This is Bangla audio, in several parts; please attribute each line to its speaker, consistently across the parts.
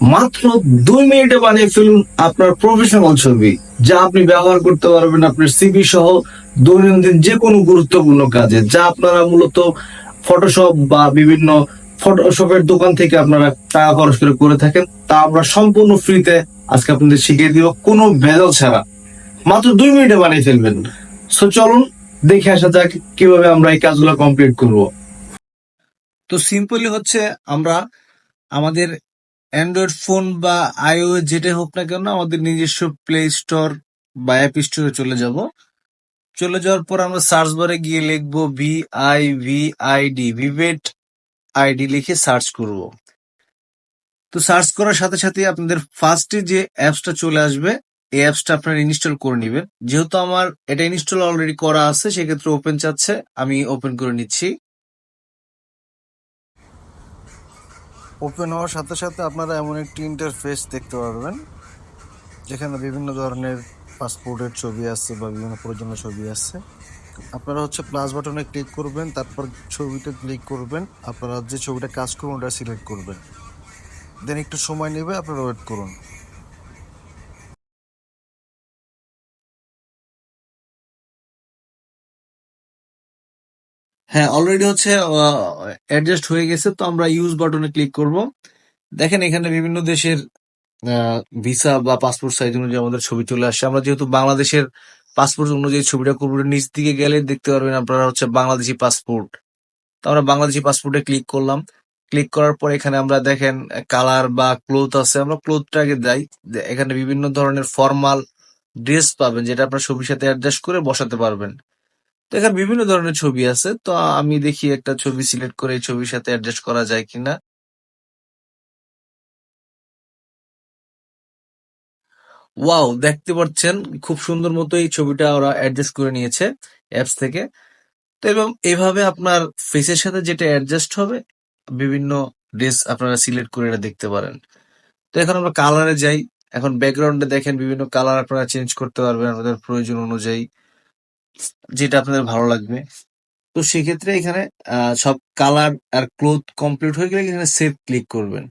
Speaker 1: মাত্র 2 মিনিটে বানিয়ে ফেলুন আপনার প্রফেশনাল ছবি, যা আপনি ব্যবহার করতে পারবেন আপনার সিভি সহ দৈনন্দিন যে কোনো গুরুত্বপূর্ণ কাজে, যা আপনারা মূলত ফটোশপ বা বিভিন্ন ফটোশপের দোকান থেকে আপনারা টাকা খরচ করে করে থাকেন, তা আমরা সম্পূর্ণ ফ্রিতে আজকে আপনাদের শিখিয়ে দিব, কোনো ভেজাল ছাড়া। মাত্র 2 মিনিটে বানিয়ে ফেলবেন। সো চলুন দেখে আসা যাক কিভাবে আমরা এই কাজগুলো কমপ্লিট করব। তো সিম্পলি হচ্ছে আমরা আমাদের অ্যান্ড্রয়েড ফোন বা iOS যেটা হোক না কেন, আমাদের নিজস্ব প্লে স্টোর বা অ্যাপ স্টোরে চলে যাব। চলে যাওয়ার পর আমরা সার্চ বারে গিয়ে লিখবো VIVID, ভিভেট আইডি লিখে সার্চ করব। তো সার্চ করার সাথে সাথে আপনাদের ফার্স্টে যে অ্যাপসটা চলে আসবে, এই অ্যাপসটা আপনারা ইনস্টল করে নেবেন। যেহেতু আমার এটা ইনস্টল অলরেডি করা আছে, সেক্ষেত্রে ওপেন চাচ্ছে, আমি ওপেন করে নিচ্ছি। ওপেন হওয়ার সাথে সাথে আপনারা এমন একটি ইন্টারফেস দেখতে পারবেন, যেখানে বিভিন্ন ধরনের পাসপোর্টের ছবি আছে বা বিভিন্ন প্রয়োজনীয় ছবি আছে। আপনারা হচ্ছে প্লাস বাটনে ক্লিক করবেন, তারপর ছবিতে ক্লিক করবেন, আপনারা যে ছবিটা কাজ করবেন ওটা সিলেক্ট করবেন, দেন একটু সময় নেবে, আপনারা ওয়েট করুন। হ্যাঁ, অলরেডি হচ্ছে অ্যাডজাস্ট হয়ে গেছে। তো আমরা ইউজ বাটনে ক্লিক করব। দেখেন এখানে বিভিন্ন দেশের ভিসা বা পাসপোর্ট সাইজ অনুযায়ী আমাদের ছবি চলে আসছে। আমরা যেহেতু বাংলাদেশের পাসপোর্ট অনুযায়ী ছবিটা করবো, নিচ দিকে গেলে দেখতে পারবেন আপনারা হচ্ছে বাংলাদেশি পাসপোর্ট। তো আমরা বাংলাদেশি পাসপোর্টে ক্লিক করলাম। ক্লিক করার পর এখানে আমরা দেখেন কালার বা ক্লোথ আছে, আমরা ক্লোথটাকে দেই। এখানে বিভিন্ন ধরনের ফর্মাল ড্রেস পাবেন, যেটা আপনার ছবির সাথে অ্যাডজাস্ট করে বসাতে পারবেন। তো এখানে বিভিন্ন ধরনের ছবি আছে, তো আমি দেখি একটা ছবি সিলেক্ট করে এই ছবির সাথে অ্যাডজাস্ট করা যায় কিনা। ওয়াও, দেখতে পাচ্ছেন খুব সুন্দর মতো এই ছবিটা ওরা অ্যাডজাস্ট করে নিয়েছে অ্যাপস থেকে। তো এবং এইভাবে আপনার ফেসের সাথে যেটা অ্যাডজাস্ট হবে, বিভিন্ন ড্রেস আপনারা সিলেক্ট করে এটা দেখতে পারেন। তো এখন আমরা কালারে যাই। এখন ব্যাকগ্রাউন্ডে দেখেন বিভিন্ন কালার আপনারা চেঞ্জ করতে পারবেন আপনাদের প্রয়োজন অনুযায়ী, যেটা আপনাদের ভালো লাগবে। তো সেক্ষেত্রে এখানে সব কালার আর ক্লোথ কমপ্লিট হয়ে গেলে এখানে সেভ ক্লিক করবেন।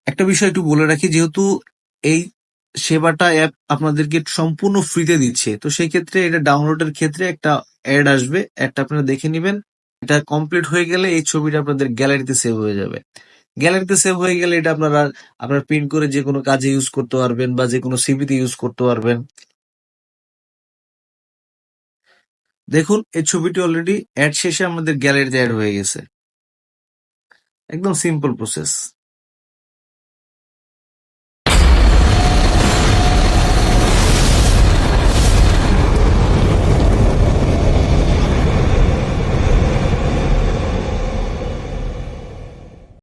Speaker 1: একটা বিষয় একটু বলে রাখি, যেহেতু এই সেবাটা অ্যাপ আপনাদেরকে সম্পূর্ণ ফ্রিতে দিচ্ছে, তো সেই ক্ষেত্রে এটা ডাউনলোডের ক্ষেত্রে একটা অ্যাড আসবে, অ্যাডটা আপনারা দেখে নেবেন। এটা কমপ্লিট হয়ে গেলে এই ছবিটা আপনাদের গ্যালারিতে সেভ হয়ে যাবে। গ্যালারিতে সেভ হয়ে গেলে এটা আপনারা আপনার প্রিন্ট করে যে কোনো কাজে ইউজ করতে পারবেন বা যে কোনো সিভিতে ইউজ করতে পারবেন। দেখুন এই ছবিটি অলরেডি অ্যাড শেষে আমাদের গ্যালারিতে অ্যাড হয়ে গেছে। একদম সিম্পল প্রসেস।